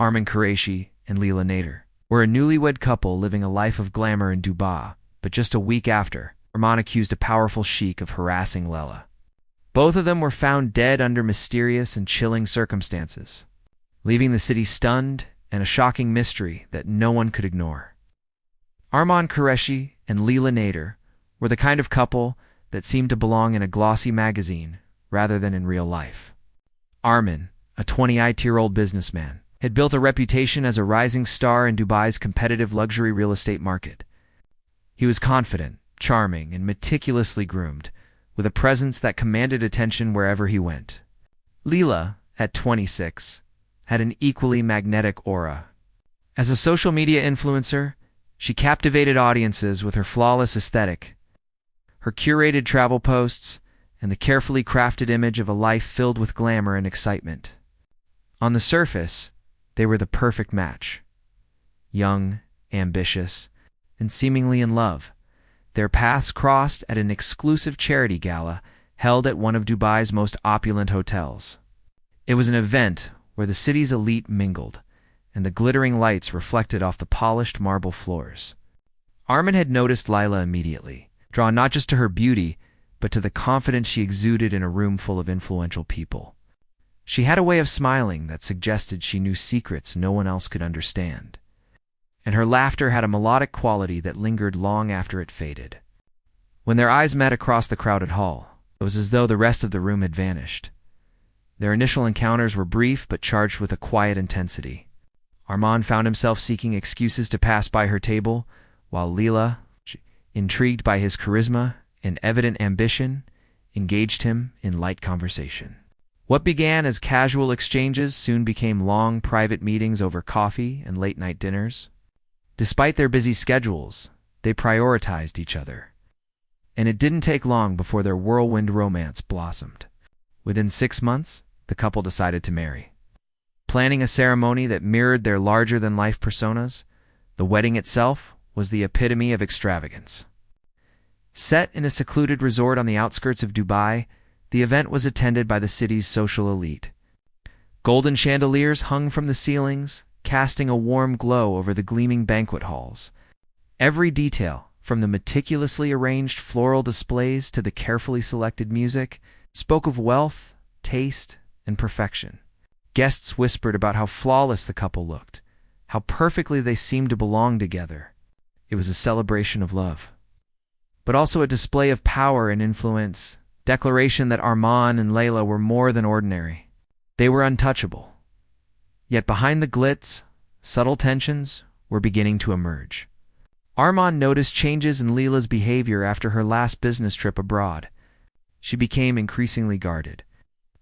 Arman Qureshi and Leila Nader, were a newlywed couple living a life of glamour in Dubai, but just a week after, Arman accused a powerful Sheikh of harassing Leila. Both of them were found dead under mysterious and chilling circumstances, leaving the city stunned and a shocking mystery that no one could ignore. Arman Qureshi and Leila Nader were the kind of couple that seemed to belong in a glossy magazine rather than in real life. Arman, a 28-year-old businessman, had built a reputation as a rising star in Dubai's competitive luxury real estate market. He was confident, charming, and meticulously groomed, with a presence that commanded attention wherever he went. Leila, at 26, had an equally magnetic aura. As a social media influencer, she captivated audiences with her flawless aesthetic, her curated travel posts, and the carefully crafted image of a life filled with glamour and excitement. On the surface, they were the perfect match. Young, ambitious, and seemingly in love, their paths crossed at an exclusive charity gala held at one of Dubai's most opulent hotels. It was an event where the city's elite mingled, and the glittering lights reflected off the polished marble floors. Arman had noticed Leila immediately, drawn not just to her beauty, but to the confidence she exuded in a room full of influential people. She had a way of smiling that suggested she knew secrets no one else could understand, and her laughter had a melodic quality that lingered long after it faded. When their eyes met across the crowded hall, it was as though the rest of the room had vanished. Their initial encounters were brief but charged with a quiet intensity. Arman found himself seeking excuses to pass by her table, while Leila, intrigued by his charisma and evident ambition, engaged him in light conversation. What began as casual exchanges soon became long private meetings over coffee and late-night dinners. Despite their busy schedules, they prioritized each other, and it didn't take long before their whirlwind romance blossomed. Within 6 months, the couple decided to marry. Planning a ceremony that mirrored their larger-than-life personas, the wedding itself was the epitome of extravagance. Set in a secluded resort on the outskirts of Dubai, the event was attended by the city's social elite. Golden chandeliers hung from the ceilings, casting a warm glow over the gleaming banquet halls. Every detail, from the meticulously arranged floral displays to the carefully selected music, spoke of wealth, taste, and perfection. Guests whispered about how flawless the couple looked, how perfectly they seemed to belong together. It was a celebration of love, but also a display of power and influence, declaration that Arman and Leila were more than ordinary. They were untouchable. Yet behind the glitz, subtle tensions were beginning to emerge. Arman noticed changes in Leila's behavior after her last business trip abroad. She became increasingly guarded,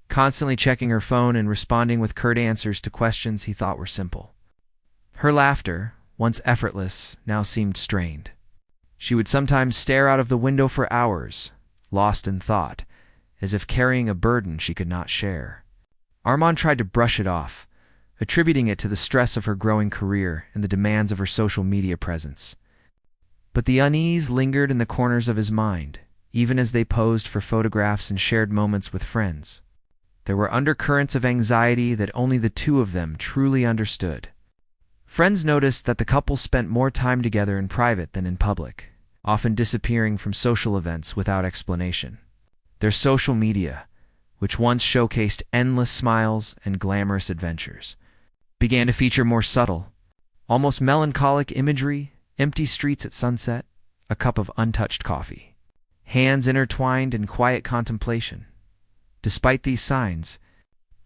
constantly checking her phone and responding with curt answers to questions he thought were simple. Her laughter, once effortless, now seemed strained. She would sometimes stare out of the window for hours, lost in thought, as if carrying a burden she could not share. Arman tried to brush it off, attributing it to the stress of her growing career and the demands of her social media presence. But the unease lingered in the corners of his mind, even as they posed for photographs and shared moments with friends. There were undercurrents of anxiety that only the two of them truly understood. Friends noticed that the couple spent more time together in private than in public, often disappearing from social events without explanation. Their social media, which once showcased endless smiles and glamorous adventures, began to feature more subtle, almost melancholic imagery, empty streets at sunset, a cup of untouched coffee, hands intertwined in quiet contemplation. Despite these signs,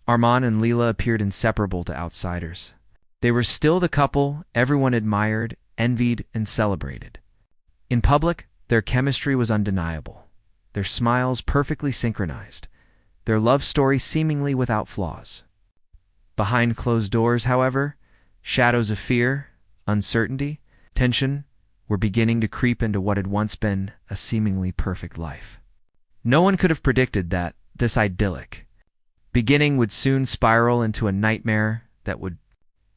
Arman and Leila appeared inseparable to outsiders. They were still the couple everyone admired, envied, and celebrated. In public, their chemistry was undeniable, their smiles perfectly synchronized, their love story seemingly without flaws. Behind closed doors, however, shadows of fear, uncertainty, tension were beginning to creep into what had once been a seemingly perfect life. No one could have predicted that this idyllic beginning would soon spiral into a nightmare that would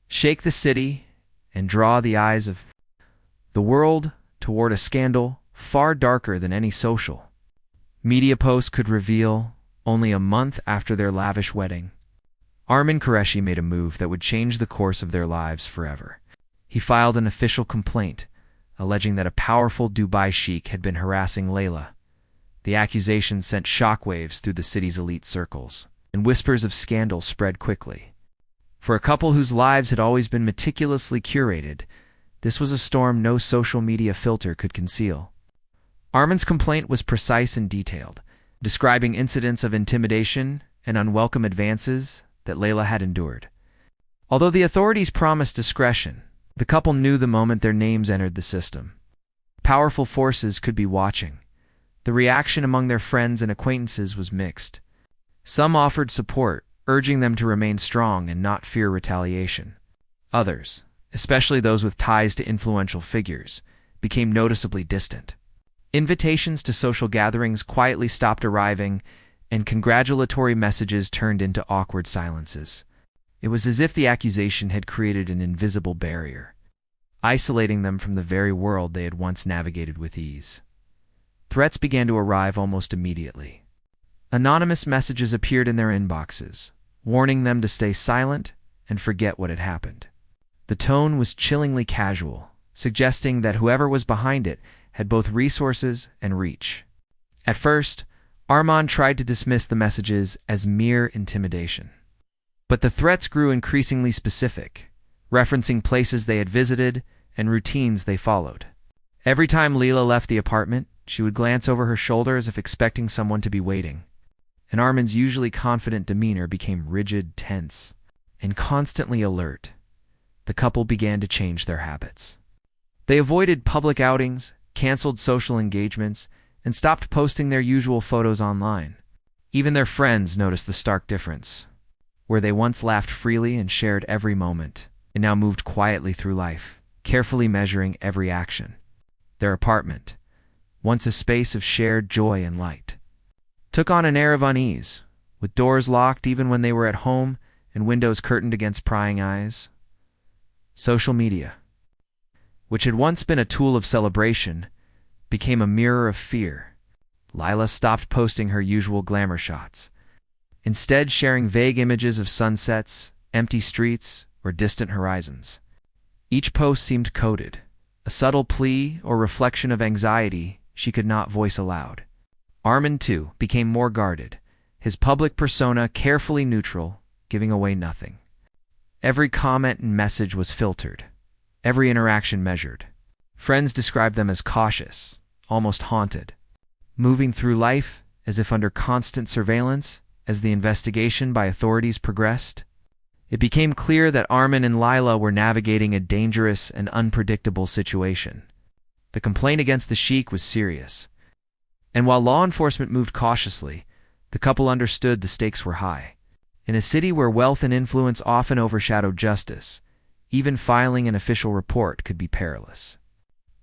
shake the city and draw the eyes of the world toward a scandal far darker than any social media post could reveal. Only a month after their lavish wedding, Arman Qureshi made a move that would change the course of their lives forever. He filed an official complaint, alleging that a powerful Dubai sheikh had been harassing Leila. The accusation sent shockwaves through the city's elite circles, and whispers of scandal spread quickly. For a couple whose lives had always been meticulously curated, this was a storm no social media filter could conceal. Arman's complaint was precise and detailed, describing incidents of intimidation and unwelcome advances that Leila had endured. Although the authorities promised discretion, the couple knew the moment their names entered the system. Powerful forces could be watching. The reaction among their friends and acquaintances was mixed. Some offered support, urging them to remain strong and not fear retaliation. Others, especially those with ties to influential figures, became noticeably distant. Invitations to social gatherings quietly stopped arriving, and congratulatory messages turned into awkward silences. It was as if the accusation had created an invisible barrier, isolating them from the very world they had once navigated with ease. Threats began to arrive almost immediately. Anonymous messages appeared in their inboxes, warning them to stay silent and forget what had happened. The tone was chillingly casual, suggesting that whoever was behind it had both resources and reach. At first, Arman tried to dismiss the messages as mere intimidation. But the threats grew increasingly specific, referencing places they had visited and routines they followed. Every time Leila left the apartment, she would glance over her shoulder as if expecting someone to be waiting. And Arman's usually confident demeanor became rigid, tense, and constantly alert. The couple began to change their habits. They avoided public outings, canceled social engagements, and stopped posting their usual photos online. Even their friends noticed the stark difference. Where they once laughed freely and shared every moment, and now moved quietly through life, carefully measuring every action. Their apartment, once a space of shared joy and light, took on an air of unease, with doors locked even when they were at home and windows curtained against prying eyes. Social media, which had once been a tool of celebration, became a mirror of fear. Leila stopped posting her usual glamour shots, instead sharing vague images of sunsets, empty streets, or distant horizons. Each post seemed coded, a subtle plea or reflection of anxiety she could not voice aloud. Arman, too, became more guarded, his public persona carefully neutral, giving away nothing. Every comment and message was filtered, every interaction measured. Friends described them as cautious, almost haunted, moving through life as if under constant surveillance. As the investigation by authorities progressed, it became clear that Arman and Leila were navigating a dangerous and unpredictable situation. The complaint against the sheikh was serious, and while law enforcement moved cautiously, the couple understood the stakes were high. In a city where wealth and influence often overshadowed justice, even filing an official report could be perilous.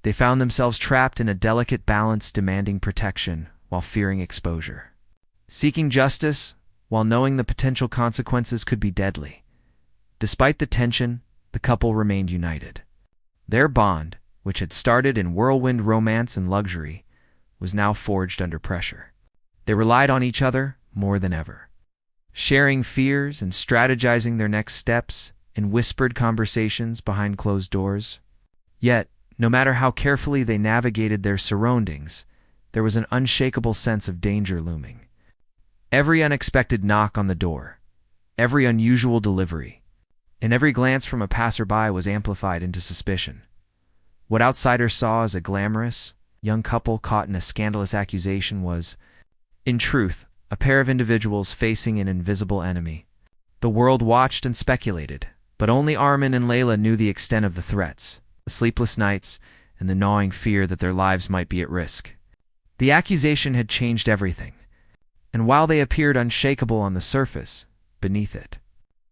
They found themselves trapped in a delicate balance, demanding protection while fearing exposure. Seeking justice, while knowing the potential consequences could be deadly. Despite the tension, the couple remained united. Their bond, which had started in whirlwind romance and luxury, was now forged under pressure. They relied on each other more than ever, sharing fears and strategizing their next steps in whispered conversations behind closed doors. Yet, no matter how carefully they navigated their surroundings, there was an unshakable sense of danger looming. Every unexpected knock on the door, every unusual delivery, and every glance from a passerby was amplified into suspicion. What outsiders saw as a glamorous, young couple caught in a scandalous accusation was, in truth, a pair of individuals facing an invisible enemy. The world watched and speculated, but only Arman and Leila knew the extent of the threats, the sleepless nights, and the gnawing fear that their lives might be at risk. The accusation had changed everything. And while they appeared unshakable on the surface, beneath it,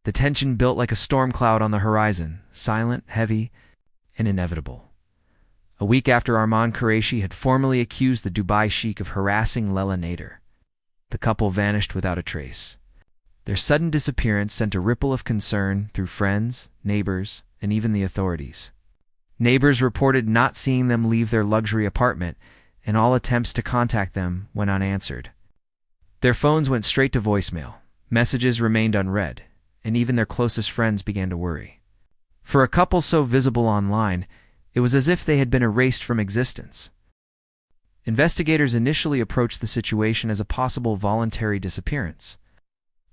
the tension built like a storm cloud on the horizon, silent, heavy, and inevitable. A week after Arman Qureshi had formally accused the Dubai sheikh of harassing Leila Nader, the couple vanished without a trace. Their sudden disappearance sent a ripple of concern through friends, neighbors, and even the authorities. Neighbors reported not seeing them leave their luxury apartment, and all attempts to contact them went unanswered. Their phones went straight to voicemail, messages remained unread, and even their closest friends began to worry. For a couple so visible online, it was as if they had been erased from existence. Investigators initially approached the situation as a possible voluntary disappearance.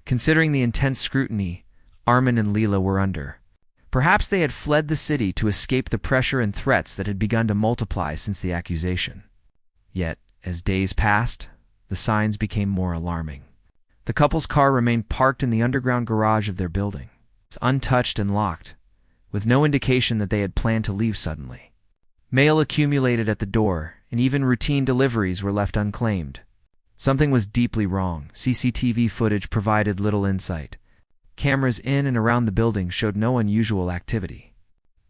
Considering the intense scrutiny Arman and Leila were under, perhaps they had fled the city to escape the pressure and threats that had begun to multiply since the accusation. Yet, as days passed, the signs became more alarming. The couple's car remained parked in the underground garage of their building, untouched and locked, with no indication that they had planned to leave suddenly. Mail accumulated at the door, and even routine deliveries were left unclaimed. Something was deeply wrong. CCTV footage provided little insight. Cameras in and around the building showed no unusual activity.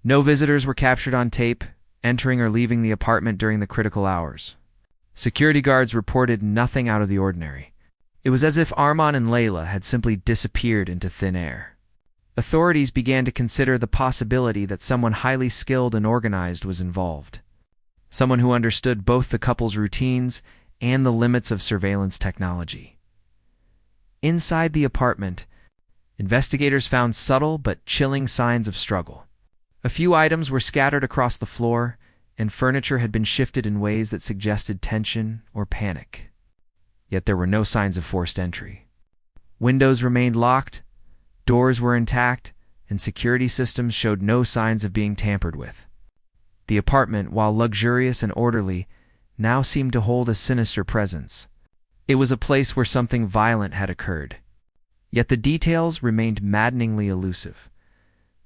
No visitors were captured on tape, entering or leaving the apartment during the critical hours. Security guards reported nothing out of the ordinary. It was as if Arman and Leila had simply disappeared into thin air. Authorities began to consider the possibility that someone highly skilled and organized was involved. Someone who understood both the couple's routines and the limits of surveillance technology. Inside the apartment, investigators found subtle but chilling signs of struggle. A few items were scattered across the floor, and furniture had been shifted in ways that suggested tension or panic. Yet there were no signs of forced entry. Windows remained locked, doors were intact, and security systems showed no signs of being tampered with. The apartment, while luxurious and orderly, now seemed to hold a sinister presence. It was a place where something violent had occurred. Yet the details remained maddeningly elusive.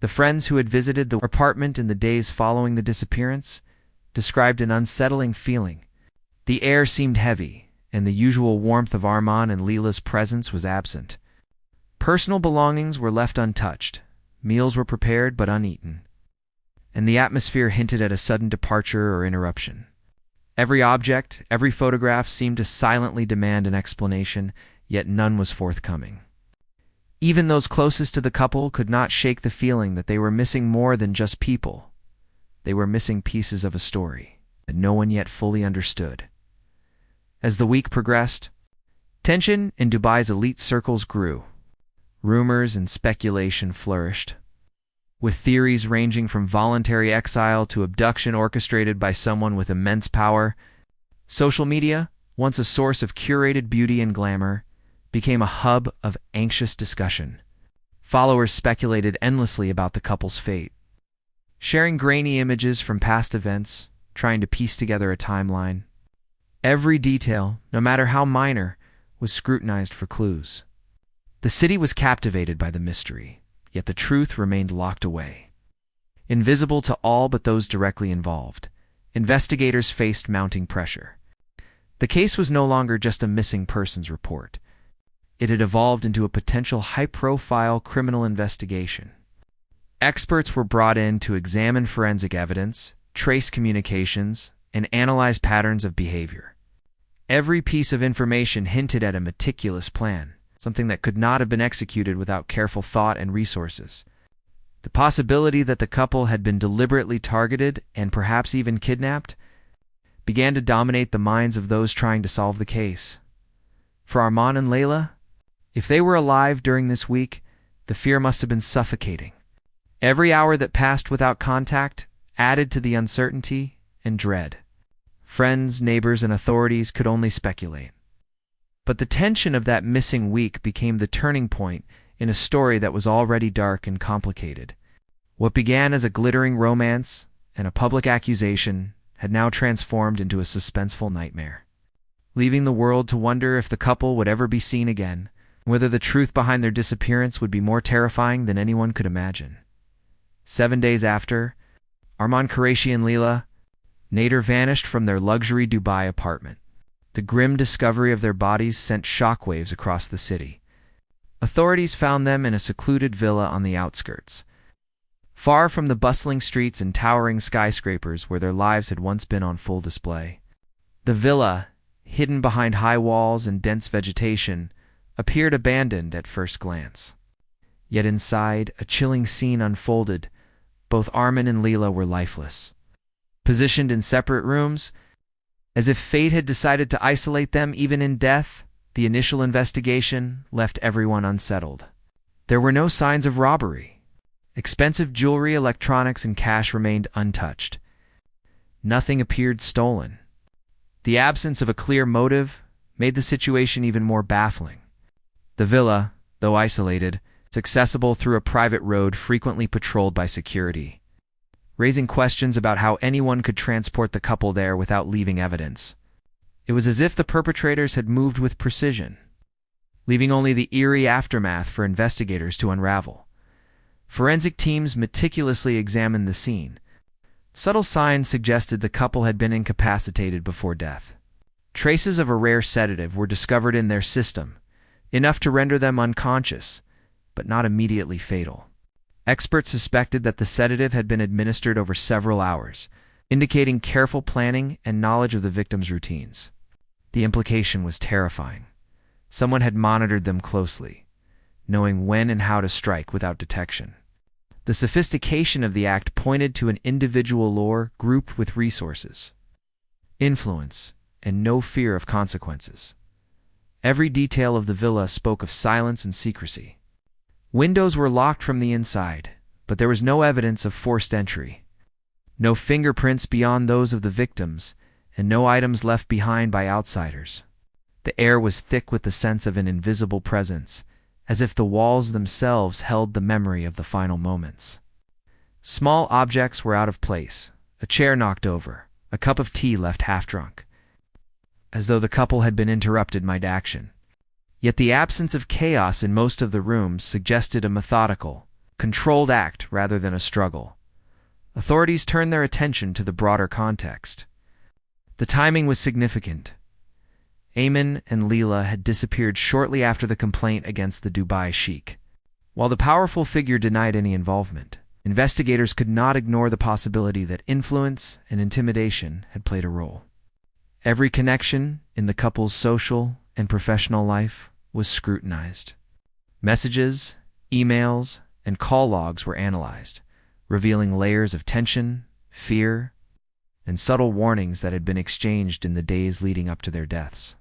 The friends who had visited the apartment in the days following the disappearance described an unsettling feeling. The air seemed heavy, and the usual warmth of Arman and Leila's presence was absent. Personal belongings were left untouched, meals were prepared but uneaten, and the atmosphere hinted at a sudden departure or interruption. Every object, every photograph seemed to silently demand an explanation, yet none was forthcoming. Even those closest to the couple could not shake the feeling that they were missing more than just people. They were missing pieces of a story that no one yet fully understood. As the week progressed, tension in Dubai's elite circles grew. Rumors and speculation flourished, with theories ranging from voluntary exile to abduction orchestrated by someone with immense power. Social media, once a source of curated beauty and glamour, became a hub of anxious discussion. Followers speculated endlessly about the couple's fate, sharing grainy images from past events, trying to piece together a timeline. Every detail, no matter how minor, was scrutinized for clues. The city was captivated by the mystery, yet the truth remained locked away. Invisible to all but those directly involved, investigators faced mounting pressure. The case was no longer just a missing persons report. It had evolved into a potential high-profile criminal investigation. Experts were brought in to examine forensic evidence, trace communications, and analyze patterns of behavior. Every piece of information hinted at a meticulous plan, something that could not have been executed without careful thought and resources. The possibility that the couple had been deliberately targeted and perhaps even kidnapped began to dominate the minds of those trying to solve the case. For Arman and Leila, if they were alive during this week, the fear must have been suffocating. Every hour that passed without contact added to the uncertainty and dread. Friends, neighbors, and authorities could only speculate. But the tension of that missing week became the turning point in a story that was already dark and complicated. What began as a glittering romance and a public accusation had now transformed into a suspenseful nightmare, leaving the world to wonder if the couple would ever be seen again, whether the truth behind their disappearance would be more terrifying than anyone could imagine. 7 days after, Arman, Qureshi, and Leila, Nader vanished from their luxury Dubai apartment. The grim discovery of their bodies sent shockwaves across the city. Authorities found them in a secluded villa on the outskirts, far from the bustling streets and towering skyscrapers where their lives had once been on full display. The villa, hidden behind high walls and dense vegetation, appeared abandoned at first glance. Yet inside, a chilling scene unfolded. Both Arman and Leila were lifeless, positioned in separate rooms, as if fate had decided to isolate them even in death. The initial investigation left everyone unsettled. There were no signs of robbery. Expensive jewelry, electronics, and cash remained untouched. Nothing appeared stolen. The absence of a clear motive made the situation even more baffling. The villa, though isolated, is accessible through a private road frequently patrolled by security, raising questions about how anyone could transport the couple there without leaving evidence. It was as if the perpetrators had moved with precision, leaving only the eerie aftermath for investigators to unravel. Forensic teams meticulously examined the scene. Subtle signs suggested the couple had been incapacitated before death. Traces of a rare sedative were discovered in their system, enough to render them unconscious, but not immediately fatal. Experts suspected that the sedative had been administered over several hours, indicating careful planning and knowledge of the victim's routines. The implication was terrifying. Someone had monitored them closely, knowing when and how to strike without detection. The sophistication of the act pointed to an individual or group with resources, influence, and no fear of consequences. Every detail of the villa spoke of silence and secrecy. Windows were locked from the inside, but there was no evidence of forced entry. No fingerprints beyond those of the victims, and no items left behind by outsiders. The air was thick with the sense of an invisible presence, as if the walls themselves held the memory of the final moments. Small objects were out of place, a chair knocked over, a cup of tea left half-drunk, as though the couple had been interrupted mid-action. Yet the absence of chaos in most of the rooms suggested a methodical, controlled act rather than a struggle. Authorities turned their attention to the broader context. The timing was significant. Arman and Leila had disappeared shortly after the complaint against the Dubai Sheikh. While the powerful figure denied any involvement, investigators could not ignore the possibility that influence and intimidation had played a role. Every connection in the couple's social and professional life was scrutinized. Messages, emails, and call logs were analyzed, revealing layers of tension, fear, and subtle warnings that had been exchanged in the days leading up to their deaths.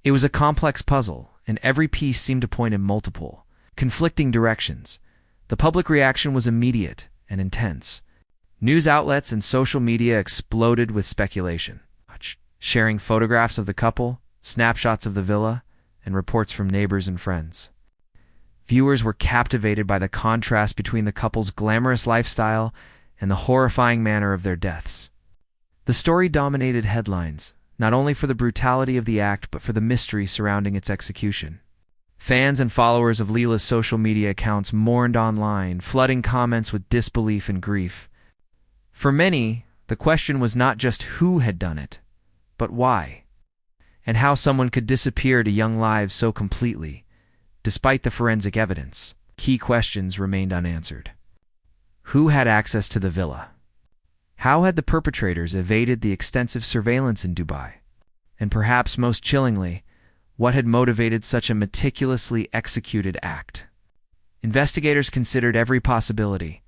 It was a complex puzzle, and every piece seemed to point in multiple, conflicting directions. The public reaction was immediate and intense. News outlets and social media exploded with speculation, sharing photographs of the couple, snapshots of the villa, and reports from neighbors and friends. Viewers were captivated by the contrast between the couple's glamorous lifestyle and the horrifying manner of their deaths. The story dominated headlines, not only for the brutality of the act but for the mystery surrounding its execution. Fans and followers of Leila's social media accounts mourned online, flooding comments with disbelief and grief. For many, the question was not just who had done it, but why, and how someone could disappear to young lives so completely. Despite the forensic evidence, key questions remained unanswered. Who had access to the villa? How had the perpetrators evaded the extensive surveillance in Dubai? And perhaps most chillingly, what had motivated such a meticulously executed act? Investigators considered every possibility,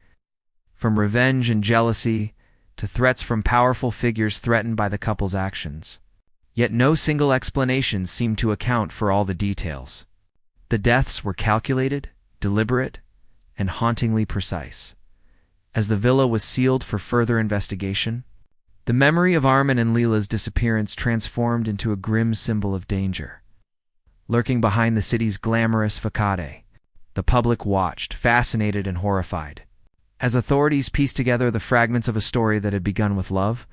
from revenge and jealousy to threats from powerful figures threatened by the couple's actions. Yet no single explanation seemed to account for all the details. The deaths were calculated, deliberate, and hauntingly precise. As the villa was sealed for further investigation, the memory of Arman and Leila's disappearance transformed into a grim symbol of danger. Lurking behind the city's glamorous facade, the public watched, fascinated and horrified, as authorities pieced together the fragments of a story that had begun with love,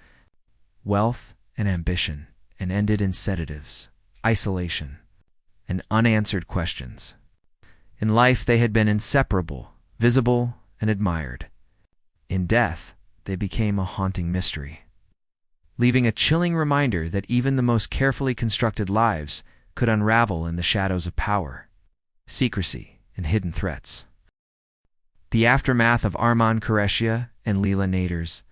wealth, and ambition, and ended in sedatives, isolation, and unanswered questions. In life they had been inseparable, visible, and admired. In death, they became a haunting mystery, leaving a chilling reminder that even the most carefully constructed lives could unravel in the shadows of power, secrecy, and hidden threats. The aftermath of Arman Qureshi and Leila Nader's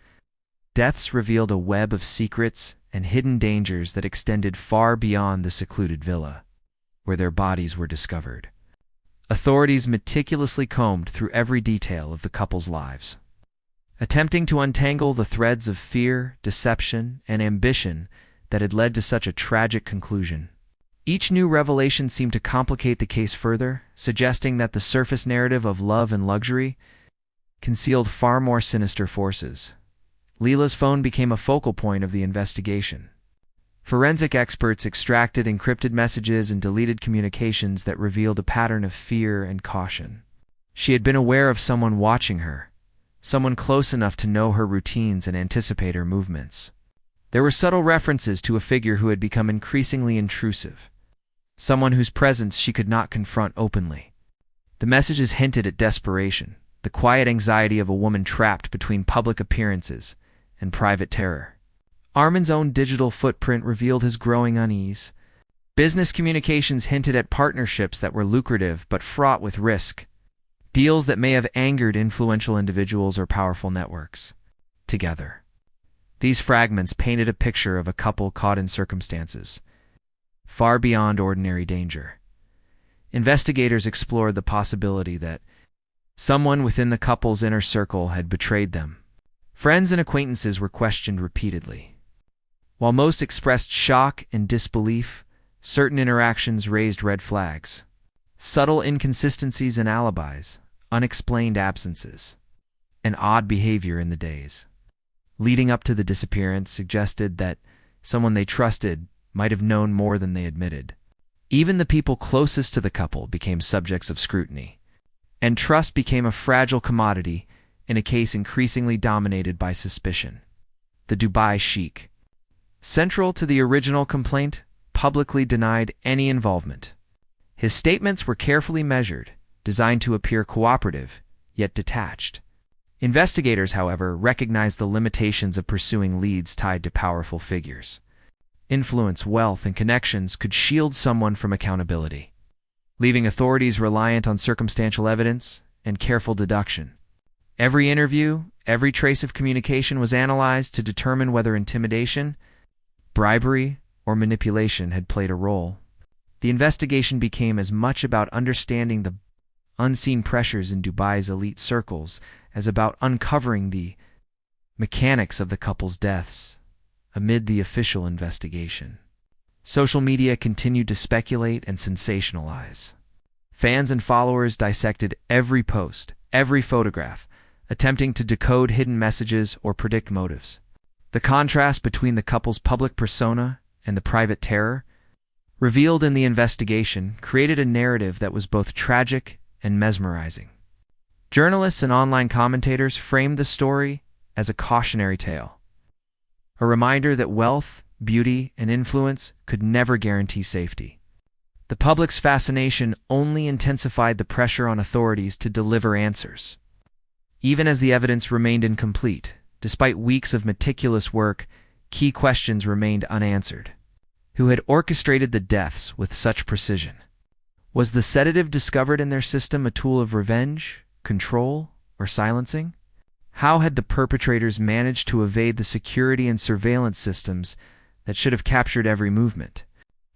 deaths revealed a web of secrets and hidden dangers that extended far beyond the secluded villa, where their bodies were discovered. Authorities meticulously combed through every detail of the couple's lives, attempting to untangle the threads of fear, deception, and ambition that had led to such a tragic conclusion. Each new revelation seemed to complicate the case further, suggesting that the surface narrative of love and luxury concealed far more sinister forces. Leila's phone became a focal point of the investigation. Forensic experts extracted encrypted messages and deleted communications that revealed a pattern of fear and caution. She had been aware of someone watching her, someone close enough to know her routines and anticipate her movements. There were subtle references to a figure who had become increasingly intrusive, someone whose presence she could not confront openly. The messages hinted at desperation, the quiet anxiety of a woman trapped between public appearances and private terror. Arman's own digital footprint revealed his growing unease. Business communications hinted at partnerships that were lucrative but fraught with risk, deals that may have angered influential individuals or powerful networks. Together, these fragments painted a picture of a couple caught in circumstances far beyond ordinary danger. Investigators explored the possibility that someone within the couple's inner circle had betrayed them. Friends and acquaintances were questioned repeatedly. While most expressed shock and disbelief, certain interactions raised red flags. Subtle inconsistencies in alibis, unexplained absences, and odd behavior in the days leading up to the disappearance suggested that someone they trusted might have known more than they admitted. Even the people closest to the couple became subjects of scrutiny, and trust became a fragile commodity in a case increasingly dominated by suspicion. The Dubai Sheikh, central to the original complaint, publicly denied any involvement. His statements were carefully measured, designed to appear cooperative, yet detached. Investigators, however, recognized the limitations of pursuing leads tied to powerful figures. Influence, wealth, and connections could shield someone from accountability, leaving authorities reliant on circumstantial evidence and careful deduction. Every interview, every trace of communication was analyzed to determine whether intimidation, bribery, or manipulation had played a role. The investigation became as much about understanding the unseen pressures in Dubai's elite circles as about uncovering the mechanics of the couple's deaths amid the official investigation. Social media continued to speculate and sensationalize. Fans and followers dissected every post, every photograph, attempting to decode hidden messages or predict motives. The contrast between the couple's public persona and the private terror revealed in the investigation created a narrative that was both tragic and mesmerizing. Journalists and online commentators framed the story as a cautionary tale, a reminder that wealth, beauty, and influence could never guarantee safety. The public's fascination only intensified the pressure on authorities to deliver answers. Even as the evidence remained incomplete, despite weeks of meticulous work, key questions remained unanswered. Who had orchestrated the deaths with such precision? Was the sedative discovered in their system a tool of revenge, control, or silencing? How had the perpetrators managed to evade the security and surveillance systems that should have captured every movement?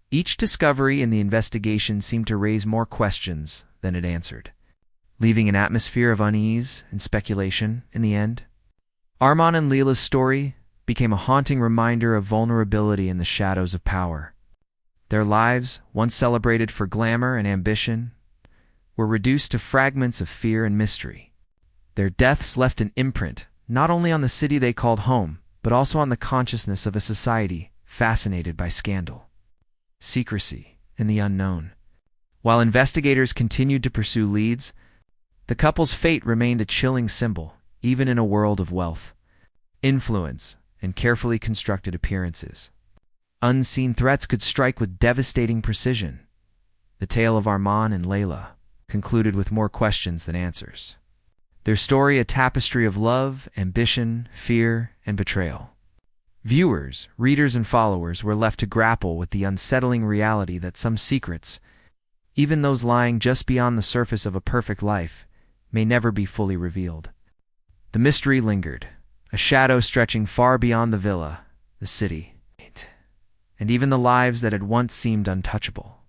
Each discovery in the investigation seemed to raise more questions than it answered, leaving an atmosphere of unease and speculation in the end. Arman and Leila's story became a haunting reminder of vulnerability in the shadows of power. Their lives, once celebrated for glamour and ambition, were reduced to fragments of fear and mystery. Their deaths left an imprint not only on the city they called home, but also on the consciousness of a society fascinated by scandal, secrecy, and the unknown. While investigators continued to pursue leads, the couple's fate remained a chilling symbol, even in a world of wealth, influence, and carefully constructed appearances. Unseen threats could strike with devastating precision. The tale of Arman and Leila concluded with more questions than answers. Their story a tapestry of love, ambition, fear, and betrayal. Viewers, readers, and followers were left to grapple with the unsettling reality that some secrets, even those lying just beyond the surface of a perfect life, may never be fully revealed. The mystery lingered, a shadow stretching far beyond the villa, the city, and even the lives that had once seemed untouchable.